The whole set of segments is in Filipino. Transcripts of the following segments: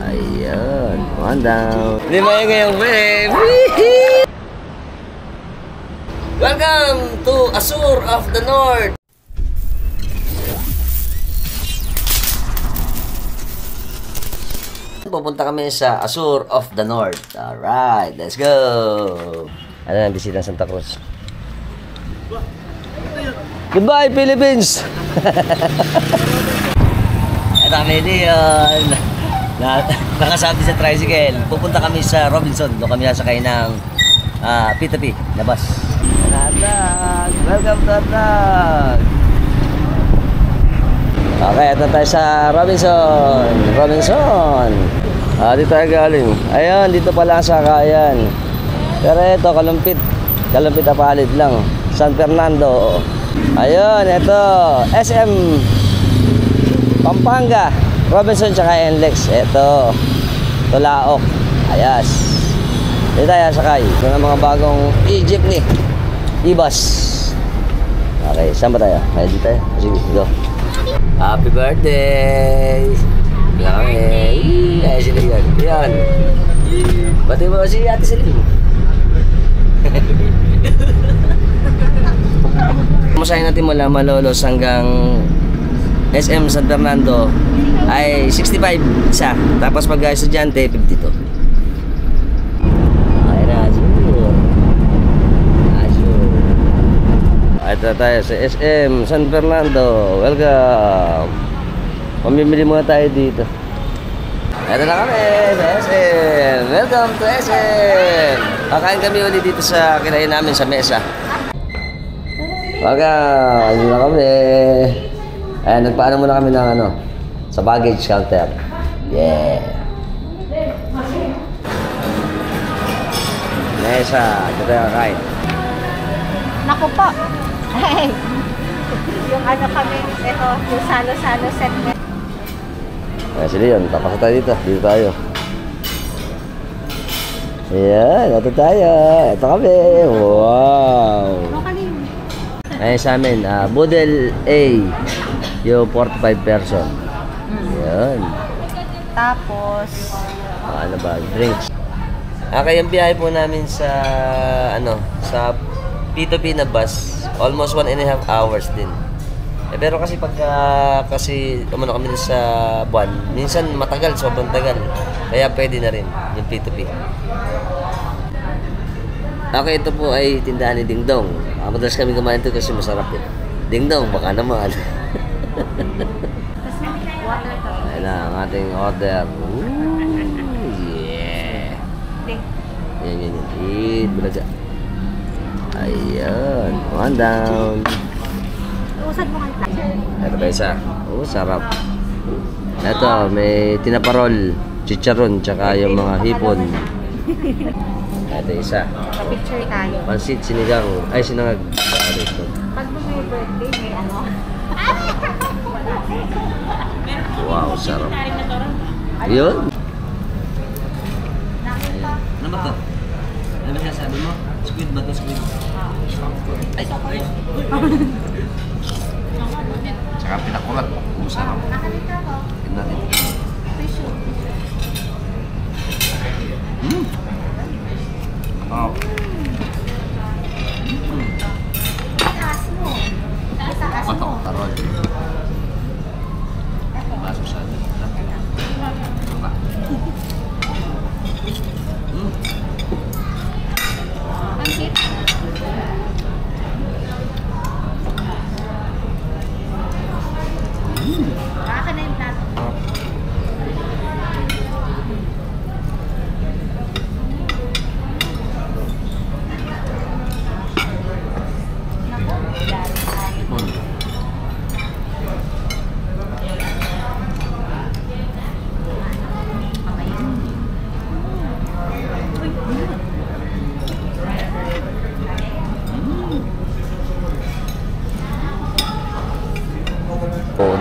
Ayan, one down. Di ba yung ngayong wave? Welcome to Azure of the North. Pupunta kami sa Azure of the North. Alright, let's go. Ano ang bisita ng Santa Cruz? Goodbye, Philippines! Ito kami diyon. Nakasabi sa tricycle. Pupunta kami sa Robinson. Doon kami sasakay ng P2P na bus. Atlog! Welcome to Atlog! Okay, ito tayo sa Robinson. Dito tayo galing. Ayun, dito pala ang sakayan. Pero ito, kalumpit na palit lang. San Fernando. Ayun, ito SM Pampanga, Robinson tsaka NLEX. Ito Tulaok. Ayas. Dito tayo sakay. Ito na mga bagong e-jeepney, e-bus. Okay, saan ba tayo? Ay, dito tayo. Sige, go. Happy birthday! Bila kami. Ay, sila yan. Yan. Bati mo si Ate Celine. Masahin natin mula Malolos hanggang SM San Fernando ay 65 isa. Tapos pag estudyante, 52. Ay na, Azure. Ito tayo sa SM San Fernando. Welcome. Mamimili muna tayo dito. Ito na kami sa SM. Welcome to SM. Kakain kami ulit dito sa kinain namin sa mesa. Welcome. Dito na kami. Ayan, nagpaano muna kami ng sa baggage counter. Yeah. Mesa. Ito tayo kakain. Naku po. Yung kami, ito, yung salo-salo set. Ayan sila yun. Tapos tayo dito. Dito tayo. Ayan. Ito tayo. Ito kami. Wow. Ayan sa amin. Budel A. Yung 45 person. Ayan. Tapos, Ano ba? Drinks. Okay, yung biyahe po namin sa sa P2P na bus, almost 1.5 hours din. Pero kasi kasi kami sa buwan, minsan matagal, sobrang tagal. Kaya pwede na rin yung P2P. Okay, ito po ay tindahan ni Ding Dong. Madalas kami kumain ito kasi masarap yun. Ding Dong, baka naman. Ayan na ang ating order. Ooh, yeah. Yan. Eat, bulaga. Ayan. One down. usad mo nga Ito ba isa? Oh, sarap. Ito, may tinaparol, chicharon, tsaka yung mga hipon. Ito isa. picture tayo. Pansit, sinigang. Ay, sinangag. Ito. Pag mo may birthday, may Wow, sarap. Yun. Ano ba ito? Ano ba sabi mo? Squid ba ito? Squid? Ay! Tsaka pinakulat. Masarap. Tignan natin. Oh. Patok, tarol. Baso siya. Baka na yung plato.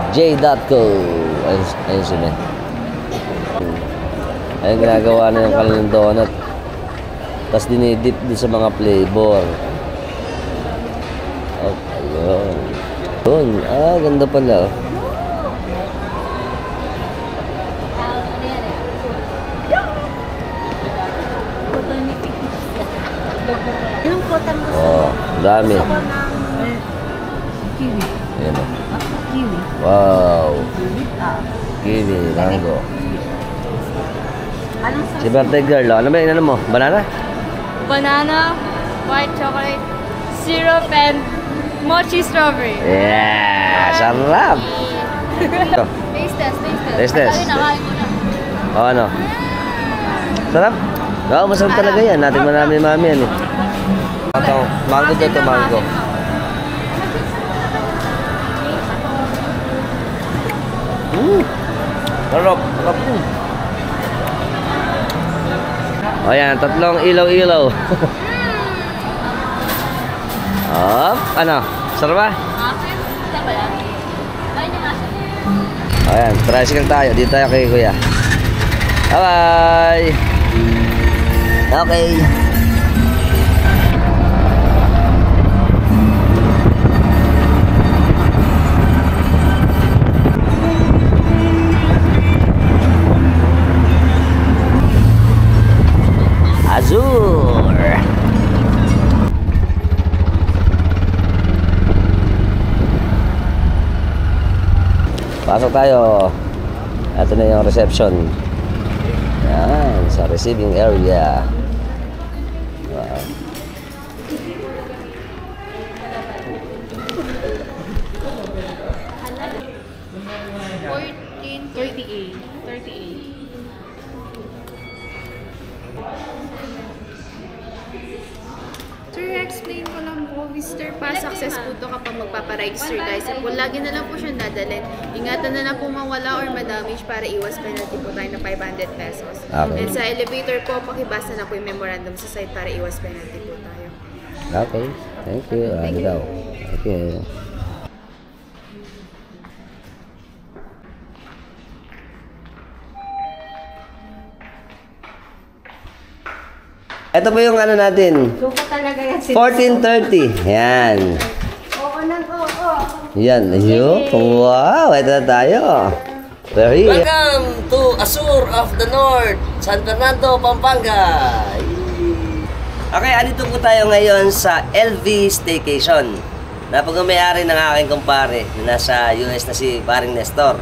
J.co. Ayun sila. Ayun ginagawa na yung kanilang donut. Tapos dinidip din sa mga flavor. Oh, ayun. Yun. Ganda pala. Dami. Gusto ko ng kiwi. Ayan o. Kiwi. Wow. Ah. Kiwi, mango. Anong Si birthday girl, ano ba yung ano mo? Banana? Banana, white chocolate, syrup, and mochi strawberry. Yeah! Sarap! Ito. Taste test, taste test. Taste test. Ay, nakain ko na. O ano? Sarap? Oo, masarap talaga yan. Natin marami mami yan eh. Ito, mango daw ito, mango. Sarap, sarap. O yan, tatlong ilaw-ilaw. Ano? Sarap ba? Akin? Saan ba yan? Kain niya nga siya. Ayan, tricycle tayo. Dito tayo kay kuya. Bye-bye! Okay. Azur! Pasok tayo. Ito na yung reception. Yan, sa receiving area. Wow. Sir, explain ko lang po, visitor pass access po ito kapag magpaparegister guys. Po, lagi na lang po siya dadalhin. Ingatan na lang po mawala or madamage para iwas penalty po tayo ng 500 pesos. Okay. And sa elevator po, pakibasa na po yung memorandum sa site para iwas penalty po tayo. Okay. Thank you. Ano daw? Okay. Ito po yung ano natin. Suko talaga yan. 1430. Yan. Oo nang oo. Yan. Ayun. Wow. Ito na tayo. Very. Welcome to Azur of the North, San Fernando, Pampanga. Okay, andito po tayo ngayon sa LV Staycation. Napag-umayari ng aking kumpare na nasa US na si Paring Nestor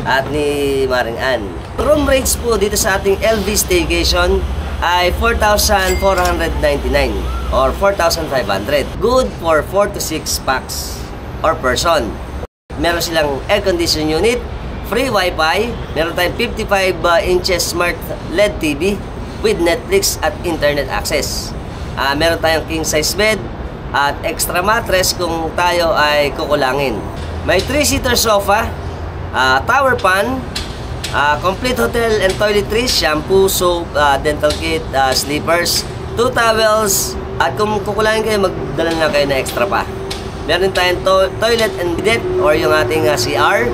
at ni Maring Ann. Room rates po dito sa ating LV Staycation ay 4,499 or 4,500. Good for 4 to 6 packs or person. Meron silang air condition unit, free wifi, meron tayong 55 inches smart LED TV with Netflix at internet access. Meron tayong king size bed at extra mattress kung tayo ay kukulangin. May 3-seater sofa, tower fan, complete hotel and toiletries, shampoo, soap, dental kit, slippers, 2 towels, at kung kukulangin kayo, magdala na kayo na extra pa. Meron tayong toilet and bidet or yung ating CR.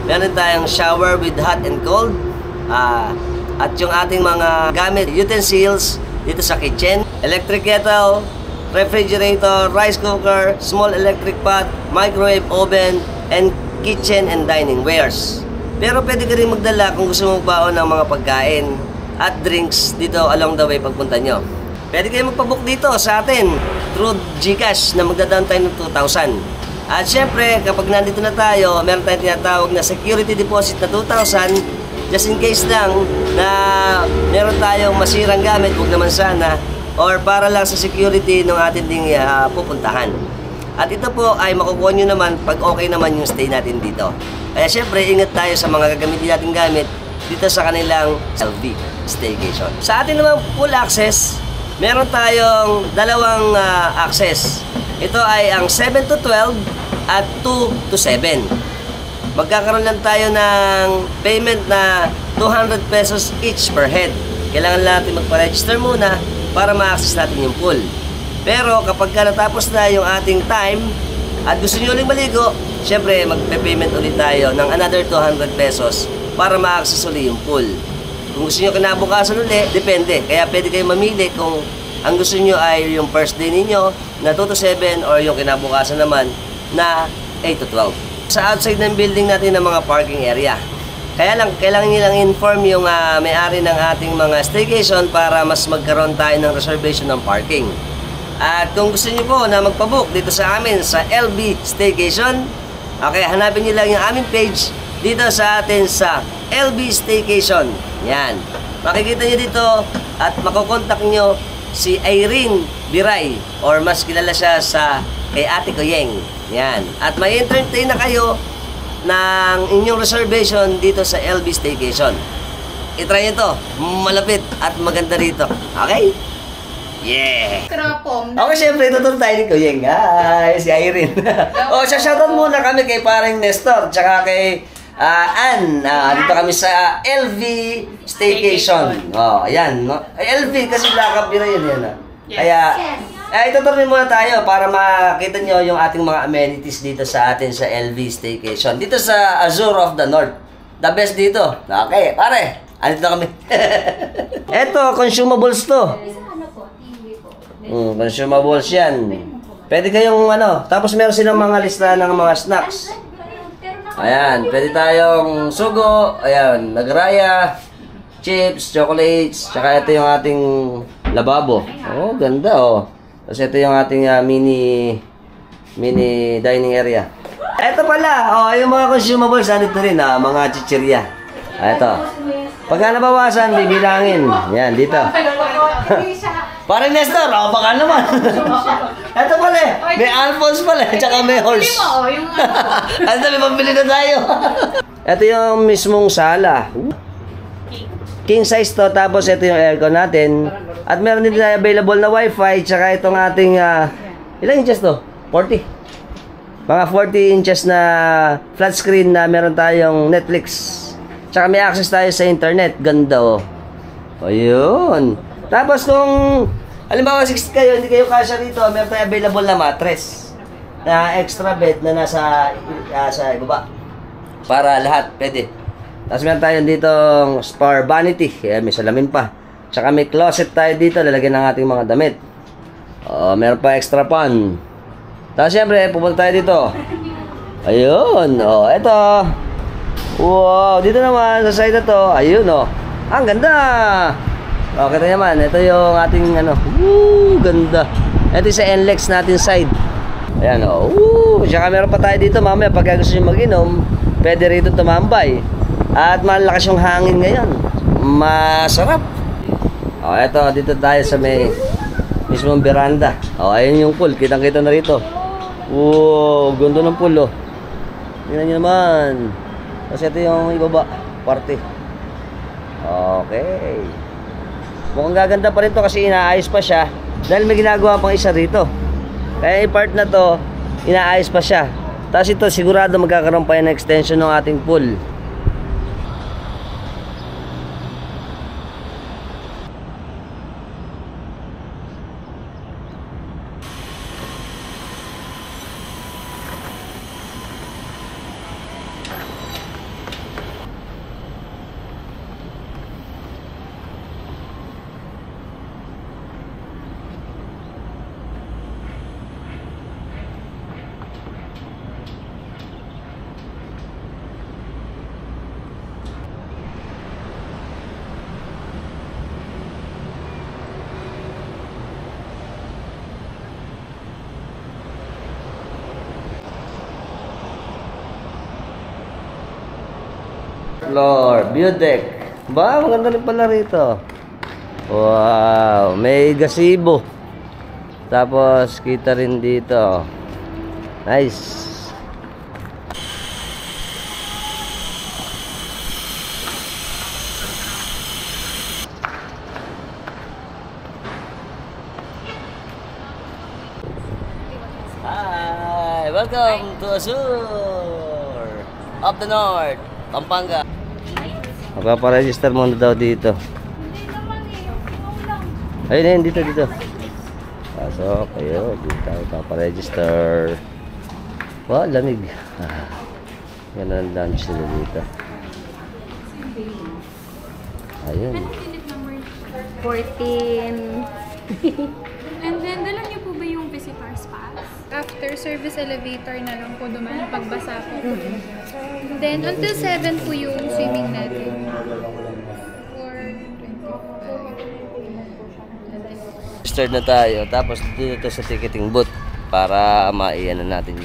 Meron tayong shower with hot and cold. At yung ating mga gamit, utensils dito sa kitchen. Electric kettle, refrigerator, rice cooker, small electric pot, microwave oven, and kitchen and dining wares. Pero pwede ka rin magdala kung gusto mo magbaon ng mga pagkain at drinks dito along the way pagpunta nyo. Pwede kayo magpabook dito sa atin through GCash na magda-down tayo ng 2,000. At syempre, kapag nandito na tayo, meron tayong tinatawag na security deposit na 2,000 just in case lang na meron tayong masirang gamit, huwag naman sana, or para lang sa security ng ating ding pupuntahan. At ito po ay makukuha nyo naman pag okay naman yung stay natin dito. Kaya syempre, ingat tayo sa mga gagamitin natin gamit dito sa kanilang LV Staycation. Sa atin naman full access, meron tayong dalawang access. Ito ay ang 7 to 12 at 2 to 7. Magkakaroon lang tayo ng payment na 200 pesos each per head. Kailangan natin magpa-register muna para ma-access natin yung pool. Pero kapag natapos na yung ating time at gusto nyo ulit maligo, syempre magpe-payment ulit tayo ng another 200 pesos para ma-access ulit yung pool. Kung gusto nyo kinabukasan ulit, depende. Kaya pwede kayo mamili kung ang gusto nyo ay yung first day ninyo na 2 to 7 or yung kinabukasan naman na 8 to 12. Sa outside ng building natin ng mga parking area. Kaya lang, kailangan nilang inform yung may-ari ng ating mga staycation para mas magkaroon tayo ng reservation ng parking. At kung gusto niyo po na magpabook dito sa amin sa LB Staycation, okay, hanapin niyo lang yung aming page dito sa atin sa LB Staycation. Yan. Makikita niyo dito at makokontak niyo si Irene Biray or mas kilala siya sa kay Ate Koyeng. Yan. At may entertain na kayo ng inyong reservation dito sa LB Staycation. I-try nyo to. Malapit at maganda rito. Okay? Yeah! Okay, syempre, tuturo tayo ni Koyeng. Hi, si Irene. Shoutout muna kami kay parang Nestor, tsaka kay Ann. Dito kami sa LV Staycation. Ayan. No? LV kasi lakap yun yan. Kaya, itutuloy muna tayo para makita nyo yung ating mga amenities dito sa atin sa LV Staycation. Dito sa Azure of the North. The best dito. Okay, pare. Andito kami. Eto, consumables to. Consumables yan. Pwede kayong tapos meron silang mga lista ng mga snacks. Ayan, pwede tayong sugo, ayan, nagraya, chips, chocolates, tsaka ito yung ating lababo. Oh, ganda oh. Tapos ito yung ating mini dining area. Ito pala, yung mga consumables, nandito rin, mga chichirya. Ito. Pagka nabawasan, bibilangin. Yan, dito. Parang Nestor, baka naman. Ito pala, may Alphonse pala, tsaka may horse. Ano may pambili na tayo. Ito yung mismong sala. King size to, tapos ito yung aircon natin. At meron din tayo available na wifi, tsaka itong ating, ilang inches to? 40. Mga 40 inches na flat screen na meron tayong Netflix. Tsaka may access tayo sa internet. Ganda oh. Ayun. Tapos kung halimbawa 60 kayo, hindi kayo kasya rito, meron tayo available na mattress. Na extra bed na nasa sa ibaba. Para lahat, pwede. Tapos meron tayo dito spare vanity. May salamin pa. Tsaka may closet tayo dito, lalagyan ng ating mga damit. Meron pa extra pan. Tapos syempre, pupunta tayo dito. Ayun, eto. Wow, dito naman sa side na to. Ayun, ang ganda. Kita naman, ito yung ating ganda. Ito yung sa NLEX natin side. Ayan, tsaka meron pa tayo dito mamaya pag gusto nyo mag-inom, pwede rito tumambay. At malakas yung hangin ngayon. Masarap. Ito, dito tayo sa may mismong veranda. Ayun yung pool, kitang-kita na rito. Wow, ganda ng pool, tingnan nyo naman. Kasi ito yung ibaba, parte. Okay. Mukhang gaganda pa rin to kasi inaayos pa siya. Dahil may ginagawa pang isa rito. Kaya yung part na to, inaayos pa siya. Tapos ito, sigurado magkakaroon pa yung extension ng ating pool. Floor, view deck. Maganda rin pala rito. Wow, may gazebo. Tapos kita rin dito. Nice. Hi, welcome to Azure of the North, Pampanga. Magpaparegister muna daw dito. Ayun, dito. Pasok, ayun, dito tayo paparegister. Wow, lamig. Yan ang lunch nila dito. Ayun. 14. And then, dala niyo po ba yung visitor's pass? After service elevator na lang po dumaan pagbasa po. Then, until 7 po yung swimming natin. registered na tayo. Tapos dito sa ticketing booth para maiyan na natin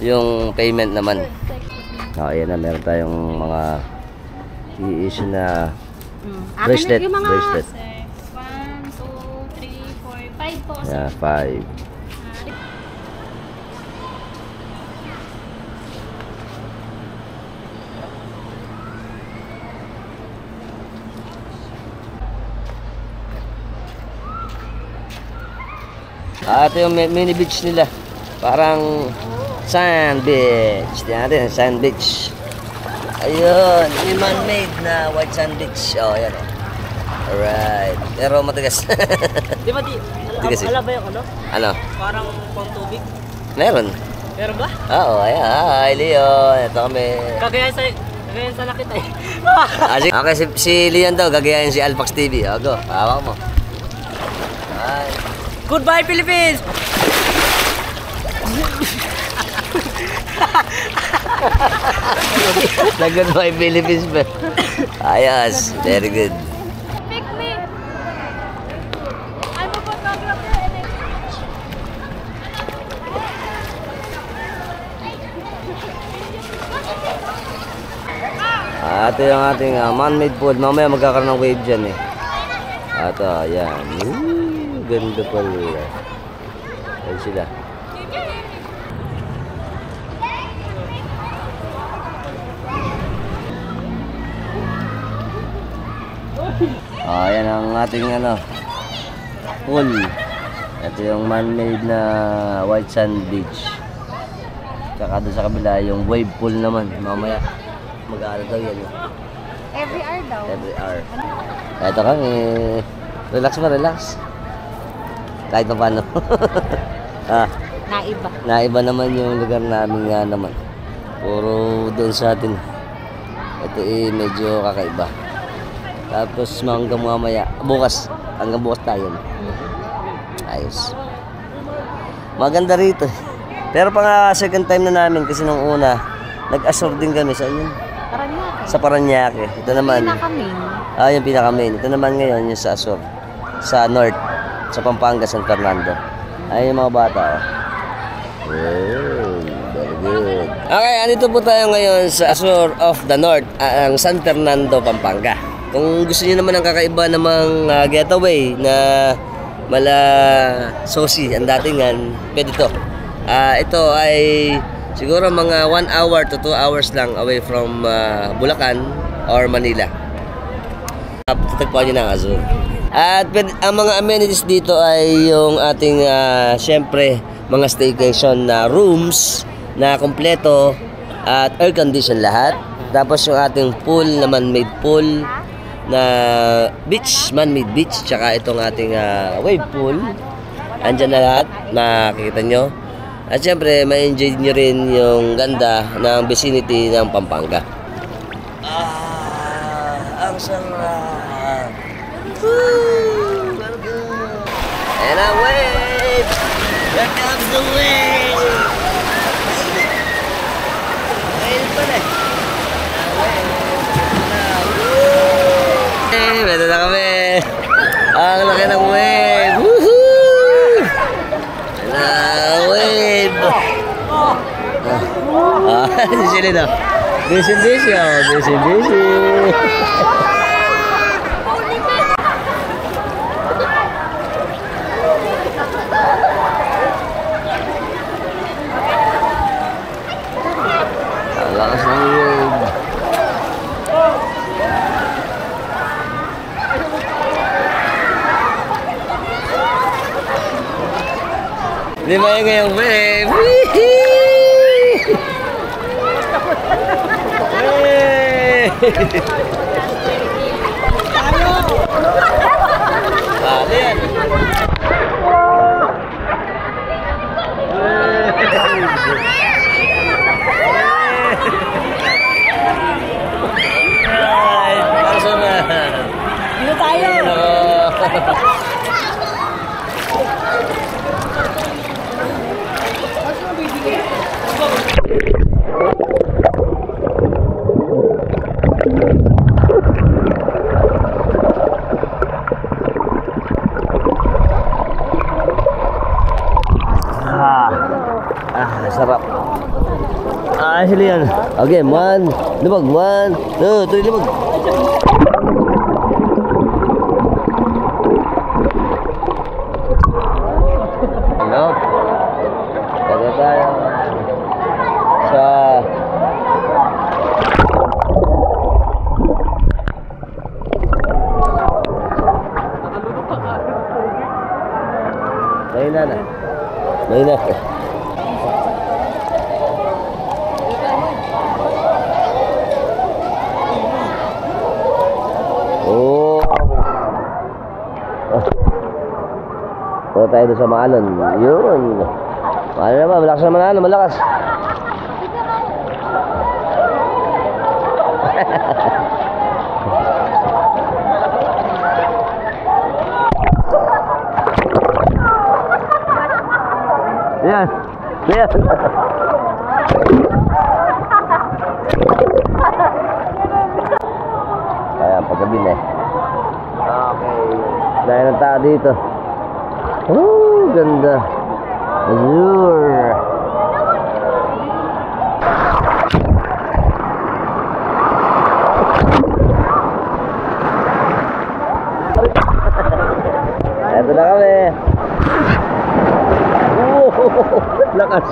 yung payment naman. Ayan na, meron tayong mga i-issue na bracelet. Bracelet. 1, 2, 3, 4, 5 po. Yeah, 5. Ito yung mini beach nila. Parang sand beach. Tingnan natin, sand beach. Ayun, may man-made na white sand beach. Oh, ayan. Alright. Pero matigas. Di ba Tigas eh. alam ba yung ano? Ano? Parang pang tubig. Meron. Meron ba? Oo, ayan. Hi, Leon. Ito kami. Kagayan sa nakita eh. Okay, si Leon daw, gagayahin si Alpax TV. O, go. Hawak mo. Hi. Goodbye, Philippines! Nag-goodbye Philippines ba? Ayos. Very good. Pick me! I'm a photographer and Ito yung ating man-made pool. Mamaya magkakaroon ng wave dyan eh. Ito, yan. Ganda pala. Ayan sila. Ayan ang ating pool. Ito yung man-made na white sand beach. Tsaka doon sa kabila yung wave pool naman. Mamaya mag-aano daw yan. Every hour daw. Every hour. Ito kami. Relax ba, relax? Kahit pa paano. Naiba. Naiba naman yung lugar namin nga naman. Puro doon sa atin. Ito medyo kakaiba. Tapos hanggang mamaya. Bukas. Hanggang bukas tayo. Ayos. Maganda rito. Pero pang second time na namin kasi nung una, nag-assure din kami sa yun. Paranaque. Sa Paranaque. Ito naman. Pinaka-main. Yung pinaka-main. Ito naman ngayon yung sa Azure. Sa North. Sa Pampanga, San Fernando. Ayun yung mga bata. Oh, very good. Okay, andito po tayo ngayon sa Azure of the North. Ang San Fernando, Pampanga. Kung gusto niyo naman ng kakaiba namang getaway na mala sosi ang datingan, pwede to. Ito ay siguro mga 1 hour to 2 hours lang away from Bulacan or Manila. Tatagpuan niyo ng Azure. At ang mga amenities dito ay yung ating syempre mga staycation na rooms na kompleto at air condition lahat. Tapos yung ating pool na man-made pool na beach, man-made beach, tsaka itong ating wave pool. Andyan na lahat, makikita nyo. At syempre, ma-enjoy nyo rin yung ganda ng vicinity ng Pampanga. Ang sarap. Woo! And a wave! Here comes the wave! Wave pala eh. Hey, meron na kami. Ang laki ng wave. Woohoo! Wave. Sila na. Busy. Ang lakas ng wave. Di ba yung ngayong wave? Yan. Dito tayo! sarap. Ah, sila yan. Okay, 1, lumag, 1, 2, 3, lumag. Hello. Kaya tayo sa Mahina na. Mahina. Oh. Oh, tayo doon sa Maalon. Yun. Ano naman, malakas naman ano, malakas. Yan. Yan. Ayan, paggabi na eh. Okay. Dahil ng tao dito. Oh, ganda. Azure. Ito na kami. Lakas.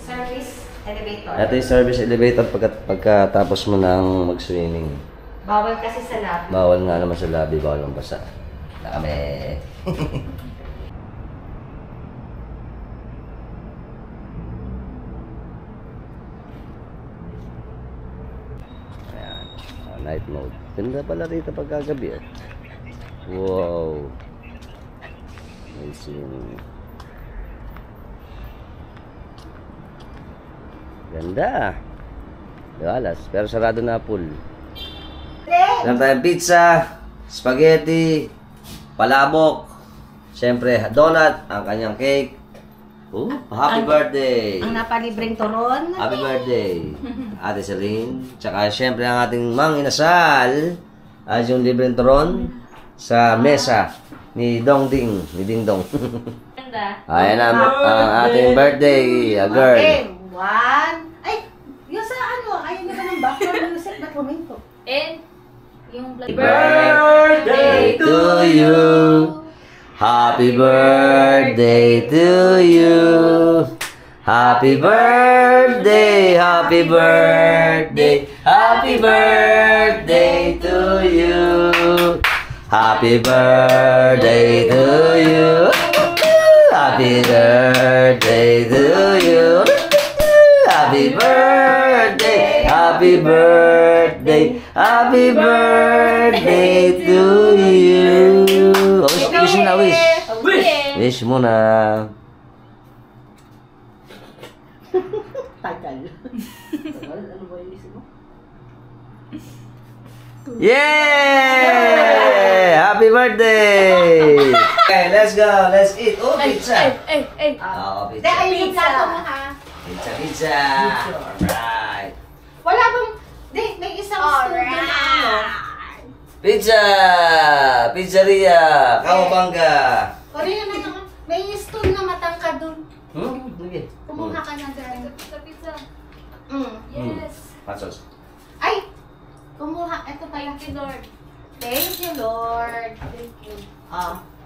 Service elevator. Ito yung service elevator pagkatapos mo nang mag-swimming. Bawal kasi sa lab. Bawal nga naman sa lobby, bawal ang basa. Kami. Ayan. Night mode. Ganda pala dito pagkagabi. Wow. Amazing. Ganda. Alas, pero sarado na pool. Meron tayong pizza, spaghetti, palabok, siyempre donut, ang kanyang cake. Oh, happy birthday! Ang napalibreng turon. Happy birthday, Ate Celine. Tsaka siyempre ang ating mang inasal, as yung libreng turon sa mesa ni Dong Ding, ni Ding Dong. Ayan ang ating birthday, a girl. Okay, 1. Ay, yung sa ano, ayun na ba ng background music na komento. And, yung blood Birthday to you. Happy birthday to you. Happy birthday, happy birthday, happy birthday to you. Happy birthday to you. Happy birthday to you. Happy birthday, happy birthday, happy birthday to you. Wish mo na, wish. Wish mo na. Tagal. Yay! Happy birthday! Okay, let's go. Let's eat. Oh, pizza. Oh, Hindi, pizza. ayun yung plato mo ha. Pizza, pizza. Alright. Wala bang, di, may isang student na ano. Pizza! Pizzeria! Kawabanga! O rin naman ako, may stool na matangka dun. Sige. Kumuha ka na dyan. pizza. Yes. Hot sauce. Ay! Kumuha. Ito pala. Thank you, Lord. Thank you, Lord. Thank you.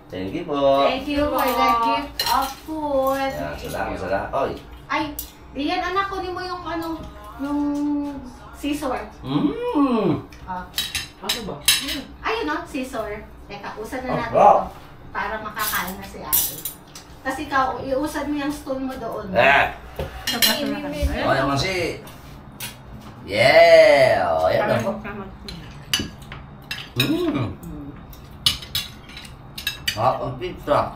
Thank you po. Thank you for the gift of food. Yan, salamat, salamat. Oy. Ay, diyan anak, kunin mo yung ano, yung scissor. Ano ba? Ayun no, scissor. Teka, usan na natin wow. ito. Para makakain na si ate. Kasi ikaw, iusad mo yung stool mo doon. Oh, yung kasi. Yeah! Oh, yan na. Ang pizza.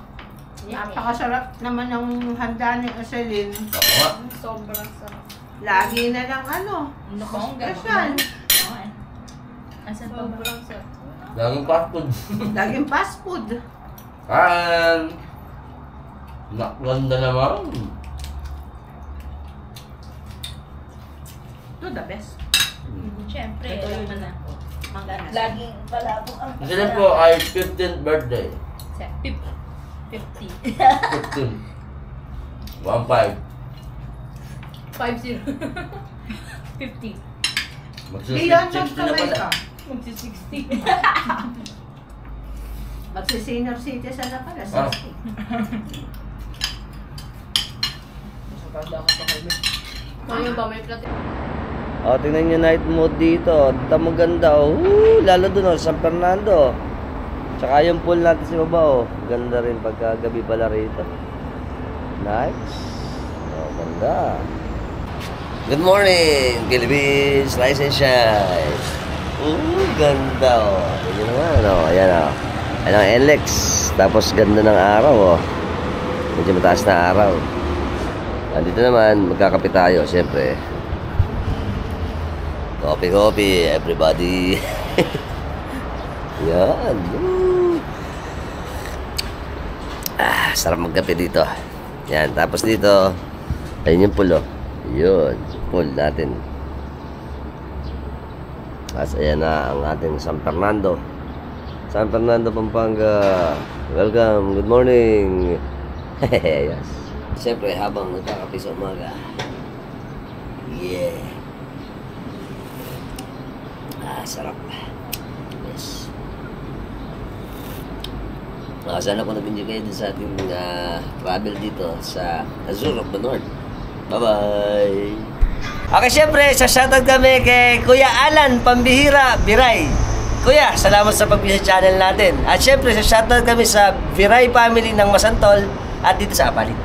Napakasarap naman ng handa ni Aselin. Oo nga. Sobrang sarap. Lagi na lang ano, special. Sobrang sarap. Laging fast food. Laging fast food. Kain! Nakaganda naman. Ito the best. Siyempre, alam mo na. Mangganas. Laging palabok ang Kasi po ay 15th birthday. 50. 15. 1.5. 50. 50. Magsisit. Magkamay ka. Magsi-60. Magsi-senior citizen na pala. 60. Mayo ba, may platin? O, tingnan nyo night mode dito. Dito maganda, oh. Lalo dun, oh, San Fernando. Tsaka yung pool natin sa baba, oh. Ganda rin pagka gabi pala rito. Nice. Oh, ganda. Good morning, Philippines. Rise and shine. Ganda, oh. Tingnan naman, oh. Ayan, oh. Ayan ang NLEX. Tapos ganda ng araw, oh. Medyo mataas na araw. Dito naman, magkakape tayo, siyempre. Coffee, everybody. Yan. Sarap magkape dito. Yan, tapos dito, ayun yung pool, oh. Yun, pool natin. Tapos ayan na ang ating San Fernando. San Fernando, Pampanga. Welcome, good morning. Yes. Siyempre, habang nagkakape sa umaga. Yeah. Sarap. Yes. Sana po nag-enjoy kayo din sa ating travel dito sa Azure of the North. Bye-bye! Okay, siyempre, sa shoutout kami kay Kuya Alan Pambihira Biray. Kuya, salamat sa pag-view sa channel natin. At siyempre, sa shoutout kami sa Biray family ng Masantol at dito sa Apalit.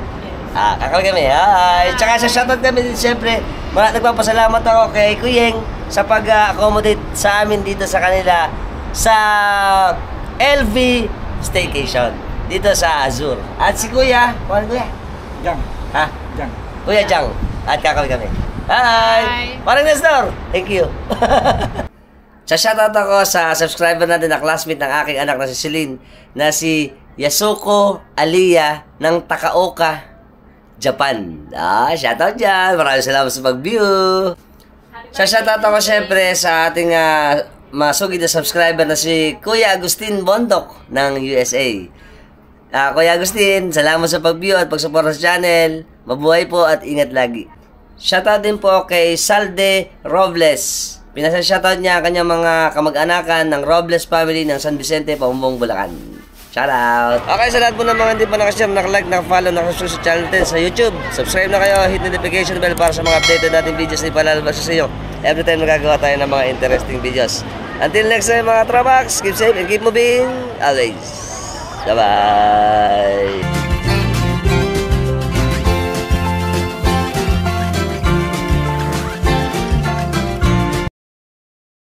Kakal kami, hi! Tsaka sa shoutout kami din, siyempre, nagpapasalamat ako kay Kuyeng sa pag-accommodate sa amin dito sa kanila sa LV Staycation dito sa Azure. At si Kuya, Kuya? Jang. Ha? Jang. Kuya Jang. At kakal kami. Hi! Parang Nestor! Thank you! Sa shoutout ako sa subscriber natin na classmate ng aking anak na si Celine na si Yasuko Aliyah ng Takaoka, Japan. Shoutout dyan! Maraming salamat sa pag-view! Sa shoutout ako syempre sa ating masugid na subscriber na si Kuya Agustin Bondok ng USA. Kuya Agustin, salamat sa pag-view at pag-support sa channel. Mabuhay po at ingat lagi. Shoutout din po kay Salde Robles. Pinasa-shoutout niya ang kanyang mga kamag-anakan ng Robles family ng San Vicente, Paumbong, Bulacan. Shoutout! Okay, sa lahat po ng mga hindi pa nakashare, nakalike, nakafollow, nakasubscribe sa channel natin sa YouTube. Subscribe na kayo, hit notification bell para sa mga updated nating videos na ipalalabas sa inyo. Every time magagawa tayo ng mga interesting videos. Until next time mga Trabax, keep safe and keep moving always. Bye-bye!